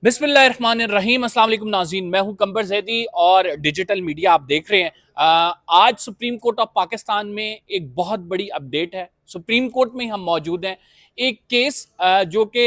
बिस्मिल्लाहिर्रहमानिर्रहीम। अस्सलाम वालेकुम नाज़रीन, मैं हूं कंबर जैदी और डिजिटल मीडिया आप देख रहे हैं। आज सुप्रीम कोर्ट ऑफ पाकिस्तान में एक बहुत बड़ी अपडेट है। सुप्रीम कोर्ट में हम मौजूद हैं। एक केस जो कि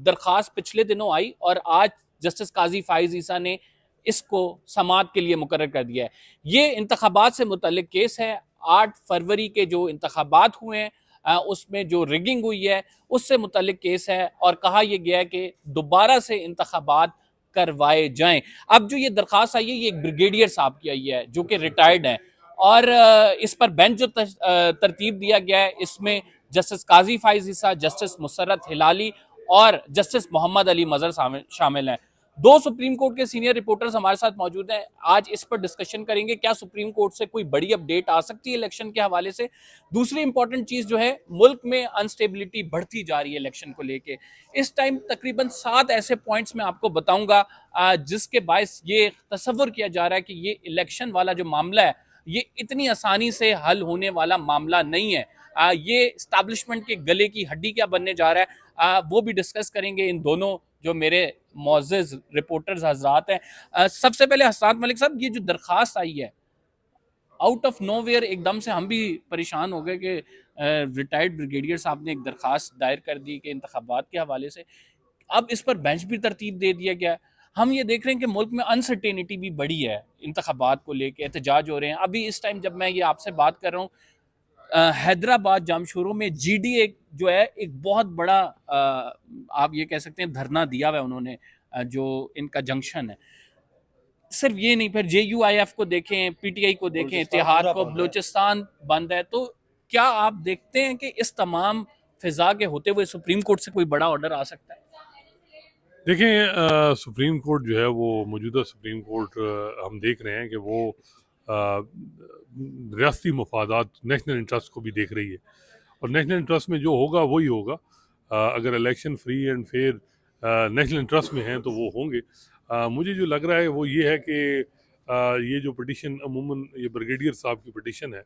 दरख्वास्त पिछले दिनों आई और आज जस्टिस काजी फाइज ईसा ने इसको समाअत के लिए मुकर्रर कर दिया है। ये इंतखाबात से मुतल्लिक केस है। 8 फरवरी के जो इंतखाबात हुए हैं उसमें जो रिगिंग हुई है उससे मुतल्लिक केस है और कहा यह गया है कि दोबारा से इंतखाबात करवाए जाएं। अब जो ये दरख्वास्त आई है ये एक ब्रिगेडियर साहब की आई है जो कि रिटायर्ड हैं और इस पर बेंच जो तरतीब दिया गया है इसमें जस्टिस काजी फाइज ईसा, जस्टिस मुसर्रत हिलाली और जस्टिस मोहम्मद अली मजहर शामिल हैं। 2 सुप्रीम कोर्ट के सीनियर रिपोर्टर्स हमारे साथ मौजूद हैं। आज इस पर डिस्कशन करेंगे क्या सुप्रीम कोर्ट से कोई बड़ी अपडेट आ सकती है इलेक्शन के हवाले से। दूसरी इंपॉर्टेंट चीज जो है, मुल्क में अनस्टेबिलिटी बढ़ती जा रही है इलेक्शन को लेके। इस टाइम तकरीबन 7 ऐसे पॉइंट्स मैं आपको बताऊंगा जिसके बायस ये तसव्वुर किया जा रहा है कि ये इलेक्शन वाला जो मामला है ये इतनी आसानी से हल होने वाला मामला नहीं है। ये स्टैब्लिशमेंट के गले की हड्डी क्या बनने जा रहा है वो भी डिस्कस करेंगे इन दोनों जो मेरे मोअज़्ज़िज़ रिपोर्टर्स हजरात हैं। सबसे पहले हसनात मलिक साहब, ये जो दरख्वास्त आई है आउट ऑफ नोवेयर एकदम से हम भी परेशान हो गए कि रिटायर्ड ब्रिगेडियर साहब ने एक दरख्वास्त दायर कर दी कि इंतखाबात के हवाले से। अब इस पर बेंच भी तरतीब दे दिया गया है। हम ये देख रहे हैं कि मुल्क में अनसर्टेनिटी भी बढ़ी है, इंतखाबात को लेके एहतजाज हो रहे हैं। अभी इस टाइम जब मैं ये आपसे बात कर रहा हूँ हैदराबाद जामशोरों में जीडीए जो है एक बहुत बड़ा आप ये कह सकते हैं धरना दिया हुआ है उन्होंने, जो इनका जंक्शन है। सिर्फ ये नहीं, फिर जेयूआईएफ को देखें, पीटीआई को देखें, इत्तेहाद को, बलूचिस्तान बंद है। तो क्या आप देखते हैं कि इस तमाम फिजा के होते हुए सुप्रीम कोर्ट से कोई बड़ा ऑर्डर आ सकता है? देखें, सुप्रीम कोर्ट जो है वो मौजूदा सुप्रीम कोर्ट हम देख रहे हैं कि वो रियासती मफादात नेशनल इंटरेस्ट को भी देख रही है और नेशनल इंटरेस्ट में जो होगा वही होगा। अगर election free and fair national interest में हैं तो वो होंगे। मुझे जो लग रहा है वो ये है कि ये जो पटिशन अमूमन ये ब्रिगेडियर साहब की पटिशन है,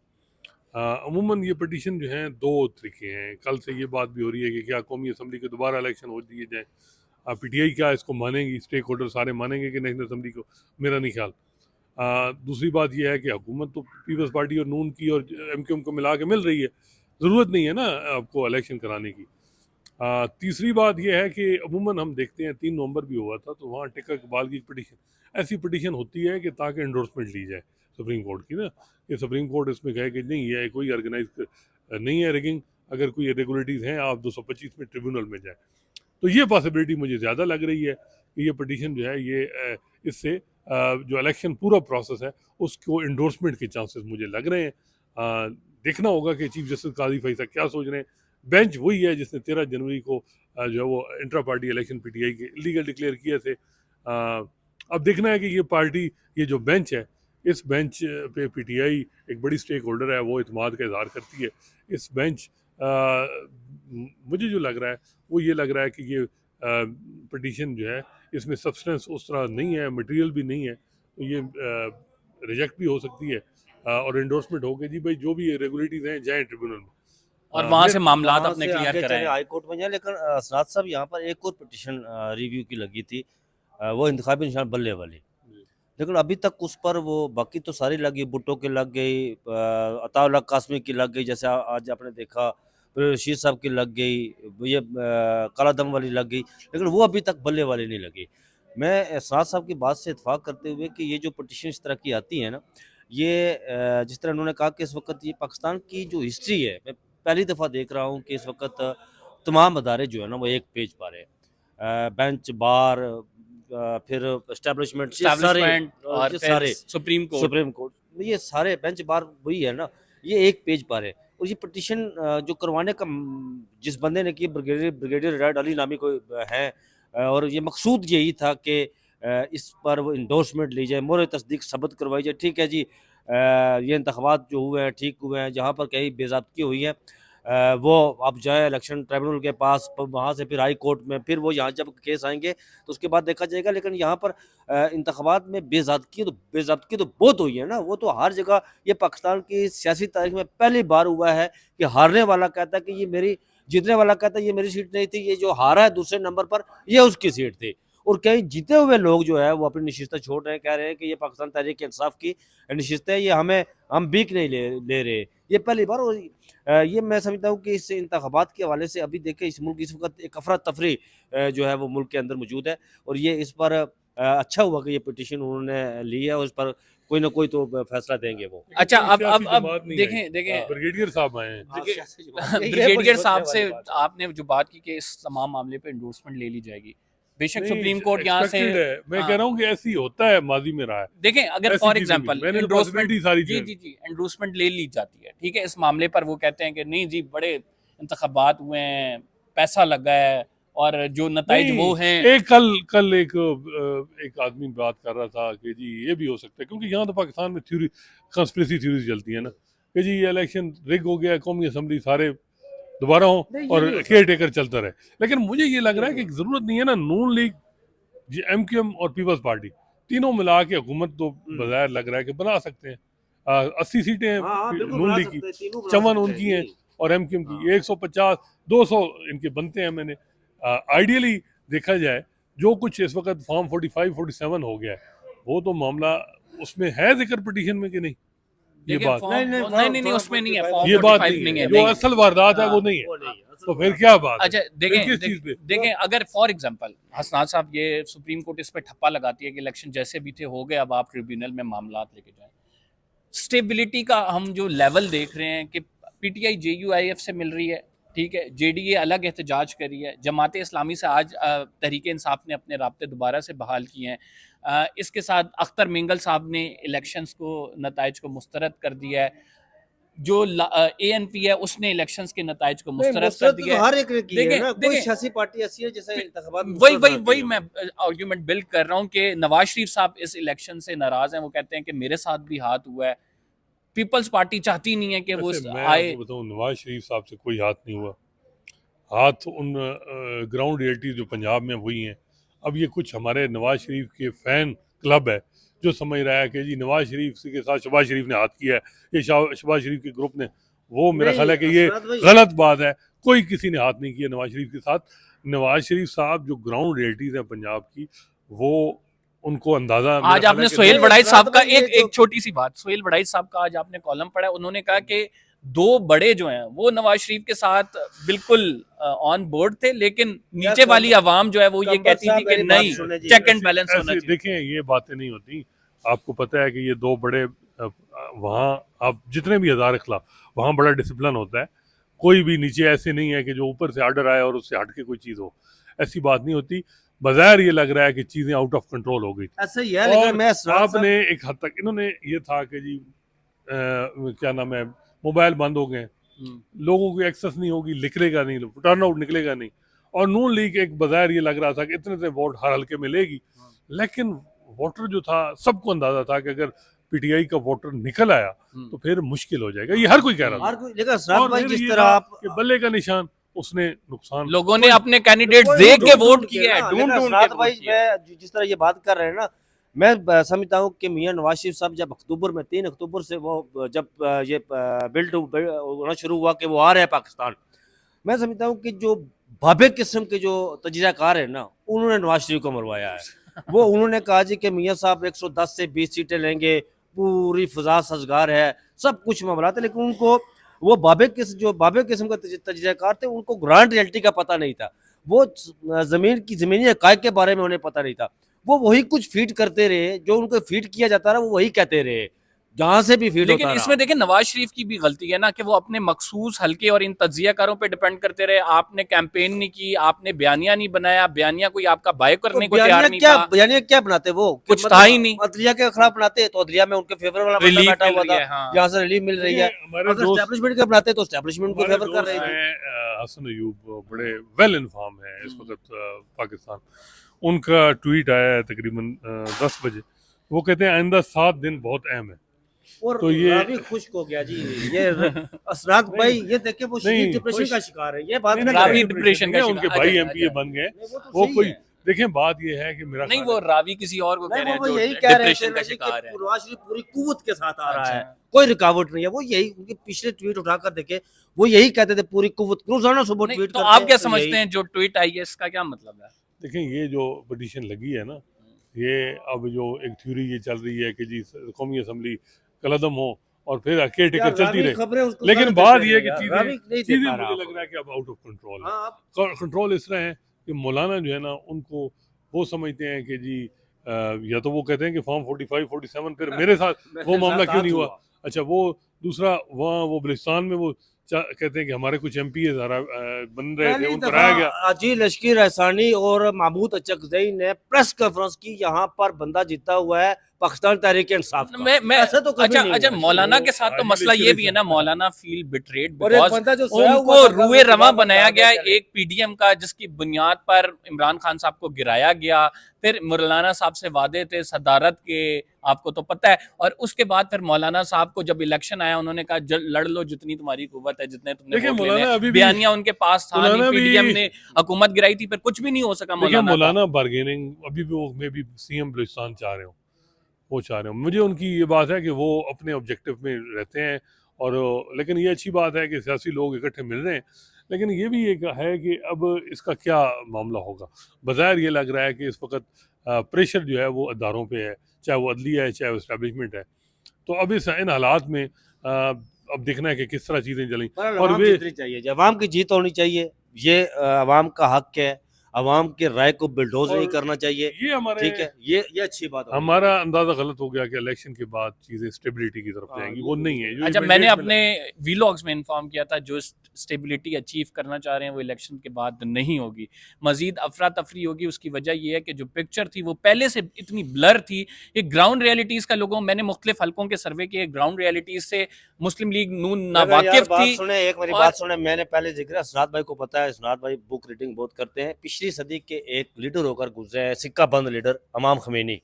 अमूमन ये पटिशन जो है दो तरीके हैं। कल से ये बात भी हो रही है कि क्या कौमी असम्बली के दोबारा इलेक्शन हो दिए जाए। पीटीआई क्या इसको मानेंगी, स्टेक होल्डर सारे मानेंगे कि नेशनल असम्बली को? मेरा नहीं ख्याल। दूसरी बात यह है कि हुकूमत तो पीपल्स पार्टी और नून की और एमक्यूएम को मिला के मिल रही है, ज़रूरत नहीं है ना आपको इलेक्शन कराने की। तीसरी बात यह है कि अमूमन हम देखते हैं 3 नवंबर भी हुआ था तो वहाँ टिक्का इकबाल की पटिशन, ऐसी पटिशन होती है कि ताकि इंडोर्समेंट ली जाए सुप्रीम कोर्ट की ना, कि सुप्रीम कोर्ट इसमें कहे कि नहीं है कोई ऑर्गेनाइज नहीं है रिगिंग, अगर कोई इरेगुलरिटीज़ हैं आप 225 में ट्रिब्यूनल में जाए। तो ये पॉसिबिलिटी मुझे ज़्यादा लग रही है कि ये पटिशन जो है ये इससे जो इलेक्शन पूरा प्रोसेस है उसको इंडोर्समेंट के चांसेस मुझे लग रहे हैं। देखना होगा कि चीफ जस्टिस काजी फैसला क्या सोच रहे हैं। बेंच वही है जिसने 13 जनवरी को जो है वो इंट्रा पार्टी इलेक्शन पीटीआई के इलीगल डिक्लेयर किए थे। अब देखना है कि ये पार्टी, ये जो बेंच है, इस बेंच पे पीटीआई एक बड़ी स्टेक होल्डर है, वो इत्मीनान का इजहार करती है। इस बेंच मुझे जो लग रहा है वो ये लग रहा है कि ये पटिशन जो है इसमें सब्सटेंस उस तरह नहीं है, मटेरियल भी नहीं है, तो ये रिजेक्ट भी हो सकती है और एंडोर्समेंट हो गई जी भाई जो भी रेगुलेटरीज हैं जाएं ट्रिब्यूनल में और वहां से मामलात वहाँ अपने से क्लियर आगे चले कराएं। हाई कोर्ट में जाए। लेकिन असरात साहब यहाँ पर एक और पिटिशन रिव्यू की लगी थी, वो इंतखाबी निशान बल्ले वाली। लेकिन अभी तक उस पर वो बाकी तो सारी लगी, भुट्टो की लग गई, अताउल्ला कासमी की लग गई, जैसे आज आपने देखा रशीद साहब की लग गई, ये कालादम वाली लग गई, लेकिन वो अभी तक बल्ले वाली नहीं लगी। मैं एहसास साहब की बात से इत्फाक करते हुए कि ये जो पटिशन इस तरह की आती है ना, ये जिस तरह उन्होंने कहा कि इस वक्त ये पाकिस्तान की जो हिस्ट्री है, मैं पहली दफ़ा देख रहा हूँ कि इस वक्त तमाम अदारे जो है ना वो एक पेज पर है। बेंच, बार, फिर एस्टेब्लिशमेंट, और ये फिर सारे सुप्रीम कोर्ट, ये सारे बेंच बार वही है ना, ये एक पेज पर है। और ये पिटिशन जो करवाने का जिस बंदे ने की, ब्रिगेडियर रिटायर्ड अली नामी को है, और ये मकसूद यही था कि इस पर वो इंडोर्समेंट ली जाए, मोहर तस्दीक सबत करवाई जाए। ठीक है जी, ये इंतखाबात जो हुए हैं ठीक हुए हैं, जहाँ पर कहीं बेज़ाब्ती हुई है वो अब जाए इलेक्शन ट्राइब्यूनल के पास, वहाँ से फिर हाई कोर्ट में, फिर वो यहाँ जब केस आएंगे तो उसके बाद देखा जाएगा। लेकिन यहाँ पर इंतखाबात में बेज़ाब्ती तो बहुत हुई है ना, वो तो हर जगह, ये पाकिस्तान की सियासी तारीख में पहली बार हुआ है कि हारने वाला कहता है कि ये मेरी, जीतने वाला कहता है ये मेरी सीट नहीं थी, ये जो हारा है दूसरे नंबर पर ये उसकी सीट थी। और कई जीते हुए लोग जो है वो अपनी निश्चितता छोड़ रहे हैं, कह रहे हैं कि ये पाकिस्तान तहरीक इंसाफ की निश्चितता है, ये हम बीक नहीं ले रहे। ये पहली बार, और ये मैं समझता हूँ कि इस इंतखाबात के हवाले से अभी देखें इस मुल्क इस वक्त एक अफरा तफरी जो है वो मुल्क के अंदर मौजूद है, और ये इस पर अच्छा हुआ कि ये पिटीशन उन्होंने ली है, और इस पर कोई ना कोई तो फैसला देंगे वो। अच्छा, कोई सियासी अब जमात नहीं आई। देखें ब्रिगेडियर साहब आए हैं। ब्रिगेडियर साहब से आपने जो बात की कि इस तमाम मामले पे एंडोर्समेंट ले ली जाएगी, बेशक नहीं, सुप्रीम कोर्ट यहाँ से expected है। मैं हाँ। कह रहा हूँ कि ऐसे ही होता है, माजी में रहा है। देखें, अगर ऐसी फॉर चीजें एग्जांपल भी- मैंने तो एंडोर्समेंट possibility सारी जी चीजें- जी जी एंडोर्समेंट ले ली जाती है, ठीक है, इस मामले पर वो कहते हैं कि नहीं जी बड़े इंतखाबात हुए हैं, पैसा लगा है और जो नताइज नहीं, वो हैं। एक कल एक आदमी बात कर रहा था कि जी ये भी हो सकता है, क्योंकि यहाँ तो पाकिस्तान में थ्योरी कंस्पिरेसी थ्योरीज चलती है ना, कि जी ये इलेक्शन रिग हो गया, कौमी असम्बली सारे दोबारा हो नहीं, ये और नहीं हो केयर टेकर चलता रहे। लेकिन मुझे ये लग रहा है कि जरूरत नहीं है ना, नून लीग, MQM और पीपल्स पार्टी तीनों मिला के हुकूमत तो बजाय लग रहा है कि बना सकते हैं। 80 सीटें नून लीग की, 54 उनकी हैं और MQM की 150 200 इनके बनते हैं। मैंने आइडियली देखा जाए जो कुछ इस वक्त फॉर्म 45 47 हो गया है, वो तो मामला उसमें है जिक्र पिटीशन में कि नहीं, ये देखें, बात नहीं उसमें नहीं है, फॉर्म ये बात 45 नहीं है, नहीं जो असल वारदात है वो नहीं है, तो फिर क्या बात है? अच्छा फिर किस चीज़ पे? देखें अगर फॉर एग्जांपल हसनात साहब ये सुप्रीम कोर्ट इस पे ठप्पा लगाती है कि इलेक्शन जैसे भी थे हो गए, अब आप ट्रिब्यूनल में मामला लेके जाएं, स्टेबिलिटी का हम जो लेवल देख रहे हैं कि PTI JUIF से मिल रही है, ठीक है, JDA अलग एहतजाज करी है, जमात इस्लामी से आज तहरीक इंसाफ ने अपने राब्ते दोबारा से बहाल किए हैं, इसके साथ अख्तर मिंगल साहब ने इलेक्शंस को नताइज को मुस्तरद कर दिया है, जो ANP है उसने इलेक्शंस के नताइज को मुस्तरद कर दिया है। हर एक ने की है ना, कोई देखें, सियासी पार्टी ऐसी है जैसे इंतखाबात वही मैं आर्ग्यूमेंट बिल्ड कर रहा हूँ कि नवाज शरीफ साहब इस इलेक्शन से नाराज हैं, वो कहते हैं कि मेरे साथ भी हाथ हुआ है, पीपल्स पार्टी चाहती नहीं है कि वो वैसे मैं आए। आपको बताऊं, नवाज शरीफ साहब से कोई हाथ नहीं हुआ, हाथ उन ग्राउंड रियलिटी जो पंजाब में हुई हैं। अब ये कुछ हमारे नवाज शरीफ के फैन क्लब है जो समझ रहा है कि जी नवाज शरीफ के साथ शहबाज शरीफ ने हाथ किया है, ये शहबाज शरीफ के ग्रुप ने, वो मेरा ख्याल है कि ये गलत बात है। कोई किसी ने हाथ नहीं किया नवाज शरीफ के साथ। नवाज शरीफ साहब जो ग्राउंड रियलिटीज है पंजाब की, वो उनको अंदाजा आज आपने सोहेल वड़ाई साहब का एक छोटी सी बात, सोहेल वड़ाई साहब का आज आपने कॉलम पढ़ा, उन्होंने कहा कि दो बड़े जो हैं वो नवाज शरीफ के साथ बिल्कुल ऑन बोर्ड थे, लेकिन नीचे वाली आवाम जो है वो ये कहती थी कि नहीं, चेक एंड बैलेंस होना चाहिए। देखें ये बातें नहीं होती, आपको पता है कि ये दो बड़े, वहाँ आप जितने भी हज़ार खिलाफ, वहाँ बड़ा डिसिप्लिन होता है, कोई भी नीचे ऐसे नहीं है कि जो ऊपर से आर्डर आए और उससे हट के कोई चीज़ हो, ऐसी बात नहीं होती। बाजार ये लग रहा है कि चीज़ें आउट ऑफ कंट्रोल हो गई। ऐसा ही है, लेकिन मैं आपने एक हद तक, इन्होंने ये था कि जी क्या नाम है, मोबाइल बंद हो गए, लोगों को एक्सेस नहीं होगी, निकलेगा नहीं, टर्नआउट निकलेगा नहीं, और नून लीग एक बाजार ये लग रहा था कि इतने वोट हर हल्के में लेगी, लेकिन वोटर जो था सबको अंदाजा था कि अगर PTI का वोटर निकल आया तो फिर मुश्किल हो जाएगा, ये हर कोई कह रहा था। लेकिन असरात भाई जिस तरह आप बल्ले का निशान, उसने नुकसान, लोगों ने अपने कैंडिडेट देख के वोट किया है, ढूंढ के भाई मैं जिस तरह ये बात कर रहे हैं ना, मैं समझता हूँ कि मियां नवाज शरीफ साहब जब अक्टूबर में 3 अक्टूबर से वो जब ये बिल्ड होना शुरू हुआ कि वो आ रहे हैं पाकिस्तान, मैं समझता हूँ कि जो भाबे किस्म के जो तजज़ियाकार है ना, उन्होंने नवाज शरीफ को मरवाया है। वो उन्होंने कहा जी कि मियां साहब 110 से 20 सीटें लेंगे, पूरी फजा सजगार है, सब कुछ मामला था, लेकिन उनको वो बाबे किस्म का तजज़ियाकार थे, उनको ग्रांड रियलिटी का पता नहीं था, वो ज़मीनी हक़ाइक़ के बारे में उन्हें पता नहीं था। वो वही कुछ फीड करते रहे, जो उनको फीड किया जाता रहा वो वही कहते रहे, जहां से भी फीड लेकिन होता इसमें देखें नवाज शरीफ की भी गलती है ना कि वो अपने मखसूस हल्के और इन तज्जियाकारों पे डिपेंड करते रहे। आपने कैंपेन नहीं की, आपने बयानिया नहीं बनाया, बयानिया कोई आपका बाय करने को तैयार नहीं था। बयानिया क्या बनाते, वो कुछ था ही नहीं। अदलिया के खिलाफ बनाते तो अदलिया में उनके फेवर वाला बंदा बैठा हुआ था, यहाँ से रिलीफ मिल रही है। एस्टैब्लिशमेंट का बनाते तो एस्टैब्लिशमेंट को फेवर कर रहे थे। हसन अयूब बड़े वेल इन्फॉर्म है इस वक्त पाकिस्तान, उनका ट्वीट आया है तकरीबन 10 बजे, वो कहते हैं आइंदा 7 दिन बहुत अहम है। और तो ये रावी खुश्क हो गया जी, ये असरात भाई ये देखे वो डिप्रेशन का शिकार है, ये बात रावी डिप्रेशन का उनके भाई MPA बन गए, वो कोई देखें बात ये है कि मेरा नहीं, वो रावी किसी और को कह रहे हैं वो जो यही कह रहे डिप्रेशन का हैं शिकार है। नवाज शरीफ पूरी कुव्वत के साथ आ रहा है, कोई रुकावट नहीं है, वो यही उनके पिछले ट्वीट उठाकर देखे, वो यही कहते थे पूरी कुव्वत, रोजाना सुबह ट्वीट तो आप क्या समझते हैं जो ट्वीट आई है इसका क्या मतलब है? देखें ये जो पटिशन लगी है ना, ये अब जो एक थ्योरी ये चल रही है कि जी कौमी असम्बली कलअदम हो और फिर केयर टेकर चलती रहे, खबरें उसको लेकिन गलत बात देते ये है हैं कि यार, चीज़ें रावी नहीं दे चीज़ें पा मुझे रहा लग रहा है कि अब आउट ऑफ कंट्रोल है। हाँ आप कंट्रोल इस तरह है कि मौलाना जो है ना उनको वो समझते हैं कि जी या तो वो कहते हैं कि फॉर्म 45 47 फिर मेरे साथ वो मामला क्यों नहीं हुआ। अच्छा वो दूसरा वहाँ वो बलिस्तान में वो कहते हैं कि हमारे कुछ MP बन रहे थे, पहली उनको दफा कराया गया। अजी लश्की रहसानी और महमूद अचकजई ने प्रेस कॉन्फ्रेंस की, यहाँ पर बंदा जीता हुआ है पाकिस्तान तहरीक इंसाफ का। मैं ऐसा तो कभी अच्छा नहीं अच्छा हुआ। मौलाना वो के साथ तो हाजी मसला ये भी है ना, लश्कर मौलाना फील बिट्रेड और एक बिकॉज बंदा जो सोया हुआ उनको था कल, रुए वो रवा सुबह बनाया बता गया दिया एक PDM का, जिसकी बुनियाद पर इमरान खान साहब को गिराया गया। फिर मौलाना साहब से वादे थे सदारत के, आपको तो पता है। और उसके बाद फिर मौलाना साहब को जब इलेक्शन आया उन्होंने कहा लड़ लो जितनी तुम्हारी कुव्वत है, जितने तुमने देखिए वोट लेने मौलाना हैं। अभी भी बयानिया उनके पास था नहीं, मौलाना भी PDM ने हुकूमत गिराई थी, फिर कुछ भी नहीं हो सका देखिए मौलाना का। मौलाना बार्गेनिंग अभी भी वो मे भी CM बलुचिस्तान चाह रहे हो, वो चाह रहे हो। मुझे उनकी ये बात है कि वो अपने ऑब्जेक्टिव में रहते हैं और लेकिन ये अच्छी बात है कि सियासी लोग इकट्ठे मिल रहे हैं। लेकिन ये भी एक है कि अब इसका क्या मामला होगा। बज़ाहिर ये लग रहा है कि इस वक्त प्रेशर जो है वो अदारों पे है, चाहे वो अदलिया है चाहे वो इस्टेब्लिशमेंट है। तो अब इन हालात में अब देखना है कि किस तरह चीज़ें चलें। पर और अवाम वे जीतनी चाहिए, अवाम की जीत होनी चाहिए। ये अवाम का हक है, अवाम के राय को बिल्डोज नहीं और करना चाहिए। ये हमारे ठीक है, ये अच्छी बात होनी हमारा चाहिए। अंदाज़ा गलत हो गया कि इलेक्शन के बाद चीज़ें स्टेबिलिटी की तरफ हाँ, जाएंगी, ये वो भी नहीं है। जो अच्छा मैंने मैंडेट अपने वीलॉग्स में इन्फॉर्म किया था जो स्टेबिलिटी अचीव करना चाह रहे हैं वो इलेक्शन के बाद नहीं होगी, मजीद अफरा तफरी होगी। उसकी वजह यह है कि जो पिक्चर थी वो पहले से इतनी ब्लर थी। ये ग्राउंड रियलिटीज़ का लोगों, मैंने मुख्तलिफ हल्कों के सर्वे किए, ग्राउंड रियलिटीज़ से मुस्लिम लीग नून मगर यार नावाकिफ बात थी। सुने, एक मेरी और बात सुने, मैंने पहले जिक्र असरात भाई को पता है, असरात भाई बुक रीडिंग बहुत करते हैं। पिछली सदी के एक लीडर होकर गुजरे हैं, सिक्का बंद लीडर इमाम खमैनी।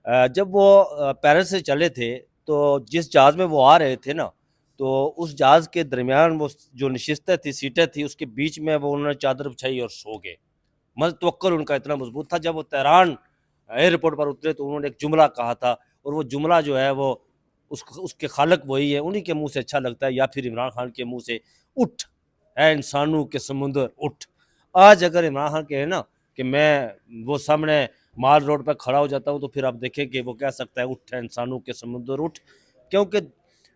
जब वो पेरिस से चले थे तो जिस जहाज़ में वो आ रहे थे ना, तो उस जहाज़ के दरमियान वो जो नशिस्तें थी, सीटें थी, उसके बीच में वो उन्होंने चादर बिछाई और सो गए। मतलब तवक्कुल उनका इतना मजबूत था। जब वो तेहरान एयरपोर्ट पर उतरे तो उन्होंने एक जुमला कहा था, और वो जुमला जो है वो उसके खालक वही है, उन्हीं के मुंह से अच्छा लगता है, या फिर इमरान खान के मुंह से, उठ है इंसानों के समुंदर उठ। आज अगर इमरान खान कहे ना कि मैं वो सामने माल रोड पर खड़ा हो जाता हूँ, तो फिर आप देखें कि वो कह सकता है उठ है इंसानों के समुंदर उठ। क्योंकि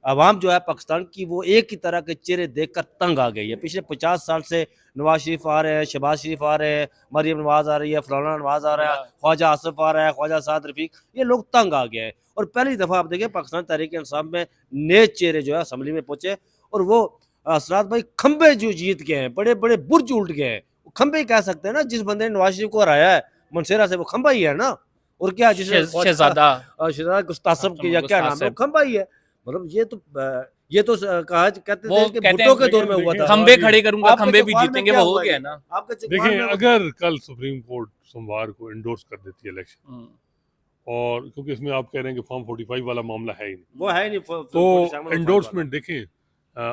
आवाम जो है पाकिस्तान की, वो एक ही तरह के चेहरे देखकर तंग आ गई है। पिछले 50 साल से नवाज शरीफ आ रहे हैं, शहबाज शरीफ आ रहे हैं, मरियम नवाज आ रही है, फलाना नवाज आ रहा है, ख्वाजा आसिफ आ रहा है, ख्वाजा साद रफीक, ये लोग तंग आ गए हैं। और पहली दफ़ा आप देखें पाकिस्तान तहरीक इंसाफ में नए चेहरे जो है असम्बली में पहुंचे, और वो असरात भाई खंबे जो जीत गए हैं, बड़े बड़े बुर्ज उल्ट गए हैं। खंबे ही कह सकते हैं ना, जिस बंदे ने नवाज शरीफ को हराया है मनसेरा से, वो खंबा ही है ना। और क्या जिसे शहजादा गुस्तासब की या क्या नाम है, वो खंबा ही है। मतलब ये तो कहा कहते थे कि भुट्टो के दौर में हुआ था, खंबे खड़े करूंगा, आपके खंबे भी चौपाल में जीतेंगे, क्या वो हो हुआ गया ये? ना। आपके चौपाल देखिए में अगर कल सुप्रीम कोर्ट सोमवार को इंडोर्स कर देती है इलेक्शन, और क्योंकि इसमें आप कह रहे हैं कि फॉर्म 45 वाला मामला है ही नहीं, वो है नहीं, तो इंडोर्समेंट देखें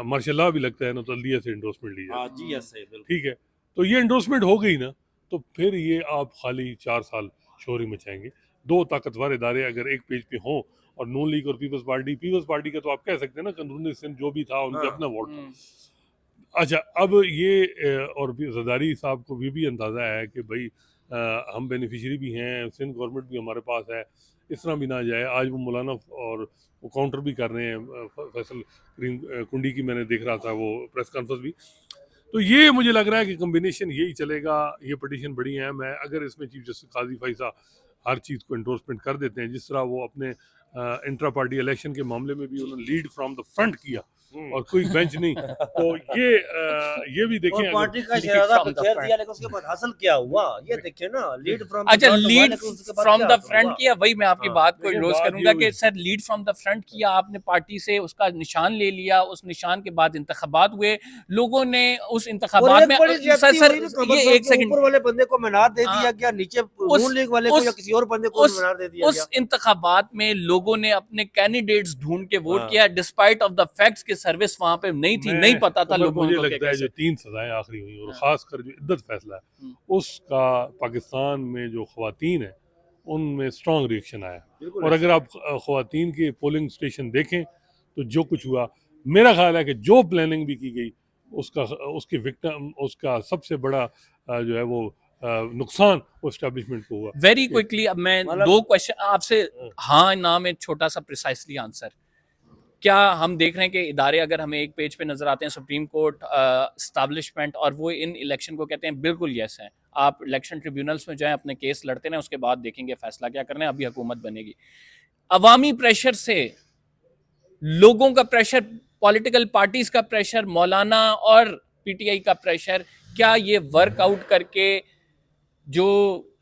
मार्शल भी लगता है ना, तो अलिया से इंडोर्समेंट ली जाए। जी यस बिल्कुल ठीक है, तो ये इंडोर्समेंट हो गई ना, तो फिर ये आप खाली 4 साल शोरी मचाएंगे। दो ताकतवर इदारे अगर एक पेज पे हों, और नून लीग और पीपल्स पार्टी का तो आप कह सकते हैं ना कानूनी सिंध जो भी था उनका अपना वोट था। अच्छा अब ये और जरदारी साहब को भी अंदाज़ा है कि भाई हम बेनिफिशरी भी हैं, सिंध गवर्नमेंट भी हमारे पास है, इस तरह भी ना जाए। आज वो मौलाना और वो काउंटर भी कर रहे हैं, फैसल कुंडी की मैंने देख रहा था वो प्रेस कॉन्फ्रेंस भी। तो ये मुझे लग रहा है कि कम्बिनेशन यही चलेगा। ये पटिशन बड़ी है, मैं अगर इसमें चीफ जस्टिस काजी फैसा हर चीज़ को एंडोर्समेंट कर देते हैं, जिस तरह वो अपने इंट्रा पार्टी इलेक्शन के मामले में भी उन्होंने लीड फ्रॉम द फ्रंट किया और कोई बेंच नहीं, तो ये भी देखें। और पार्टी का शहजादा बिखेर दिया, लेकिन उसके बाद हासिल क्या हुआ ये देखिए ना, लीड फ्रॉम अच्छा लीड फ्रॉम द फ्रंट किया, वही मैं आपकी बात को लेकिन रोज बात करूंगा ये कि हुई। Sir lead from the front किया आपने, पार्टी से उसका निशान ले लिया, उस निशान के बाद इंतखाबात हुए, लोगों ने उस इंतखाबात में सर ये एक सेकंड, ऊपर वाले बंदे को मीनार दे दिया गया, नीचे नून लीग वाले को या किसी और बंदे को मीनार दे दिया गया। उस इंतखाबात में लोगों ने अपने कैंडिडेट्स ढूंढ के वोट किया, डिस्पाइट ऑफ द फैक्ट्स के सर्विस वहां पे नहीं थी, नहीं पता था लोगों को। मुझे लगता है जो 3 सजाएं आखिरी हुई और खासकर जो इद्दत फैसला है उसका पाकिस्तान में जो खवातीन है उनमें स्ट्रॉन्ग रिएक्शन आया। और अगर आप खवातीन के पोलिंग स्टेशन देखें तो जो कुछ हुआ, मेरा ख्याल है कि जो प्लानिंग भी की गई उसका उसके विक्टिम, उसका सबसे बड़ा जो है वो नुकसान वो इस्टेब्लिशमेंट को हुआ। वेरी क्विकली अब मैं मतलब- 2 क्वेश्चन आपसे, हाँ ना में छोटा सा प्रिसाइसली आंसर। क्या हम देख रहे हैं कि इदारे अगर हमें एक पेज पे नजर आते हैं, सुप्रीम कोर्ट, एस्टैब्लिशमेंट, और वो इन इलेक्शन को कहते हैं बिल्कुल यस है, आप इलेक्शन ट्रिब्यूनल्स में जाएं, अपने केस लड़ते रहें, उसके बाद देखेंगे फैसला क्या करना है, अभी हुकूमत बनेगी। अवामी प्रेशर से, लोगों का प्रेशर, पॉलिटिकल पार्टीज का प्रेशर, मौलाना और पीटीआई का प्रेशर, क्या ये वर्कआउट करके जो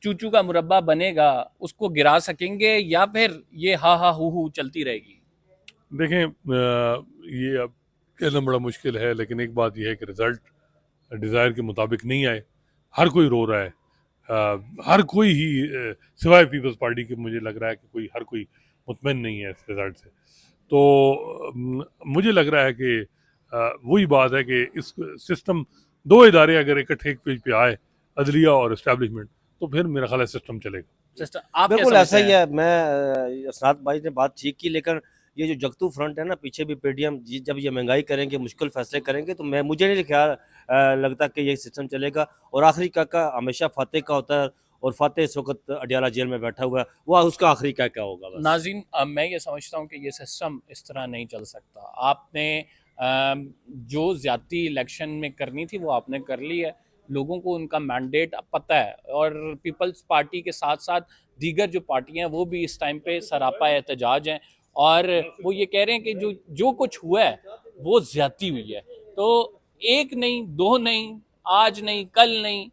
चूचू का मुरब्बा बनेगा उसको गिरा सकेंगे, या फिर ये हा हू चलती रहेगी? देखें, ये अब कहना बड़ा मुश्किल है, लेकिन एक बात यह है कि रिजल्ट डिज़ायर के मुताबिक नहीं आए। हर कोई रो रहा है, हर कोई ही सिवाय पीपल्स पार्टी के मुझे लग रहा है कि हर कोई मुतमईन नहीं है इस रिजल्ट से। तो मुझे लग रहा है कि वही बात है कि इस सिस्टम, दो इदारे अगर इकट्ठे एक पेज पे आए, अदलिया और इस्टेब्लिशमेंट, तो फिर मेरा ख्याल है सिस्टम चलेगा। सिस्टर, आप क्या बिल्कुल ऐसा समझते ही हैं? है। मैं असनाद भाई ने बात ठीक की, लेकिन ये जो जगतू फ्रंट है ना, पीछे भी पीडीएम जब ये महंगाई करेंगे, मुश्किल फैसले करेंगे, तो मुझे नहीं ख्याल लगता कि ये सिस्टम चलेगा। और आखिरी का हमेशा फातेह का होता है, और फातेह इस वक्त अडियाला जेल में बैठा हुआ है, वो उसका आखिरी क्या होगा बस। नाज़रीन, मैं ये समझता हूँ कि ये सिस्टम इस तरह नहीं चल सकता। आपने जो ज़्यादती इलेक्शन में करनी थी वो आपने कर ली है, लोगों को उनका मैंडेट अब पता है, और पीपल्स पार्टी के साथ साथ दीगर जो पार्टियां हैं वो भी इस टाइम पे सरापा एहतजाज हैं, और वो ये कह रहे हैं कि जो कुछ हुआ है वो ज़्यादती हुई है। तो एक नहीं, दो नहीं, आज नहीं, कल नहीं,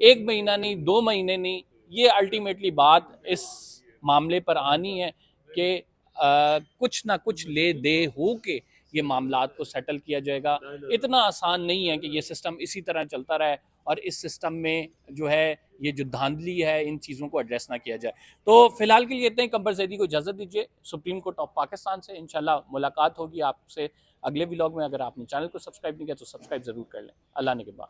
1 महीना नहीं, 2 महीने नहीं, ये अल्टीमेटली बात इस मामले पर आनी है कि कुछ ना कुछ ले दे हो के ये मामलात को सेटल किया जाएगा। इतना आसान नहीं है कि ये सिस्टम इसी तरह चलता रहे और इस सिस्टम में जो है ये जो धांधली है इन चीज़ों को एड्रेस ना किया जाए। तो फिलहाल के लिए इतने ही। कंबर ज़ैदी को इजाज़त दीजिए। सुप्रीम कोर्ट ऑफ पाकिस्तान से इंशाल्लाह मुलाकात होगी आपसे अगले व्लॉग में। अगर आपने चैनल को सब्सक्राइब नहीं किया तो सब्सक्राइब ज़रूर कर लें। अल्लाह ने के बाद।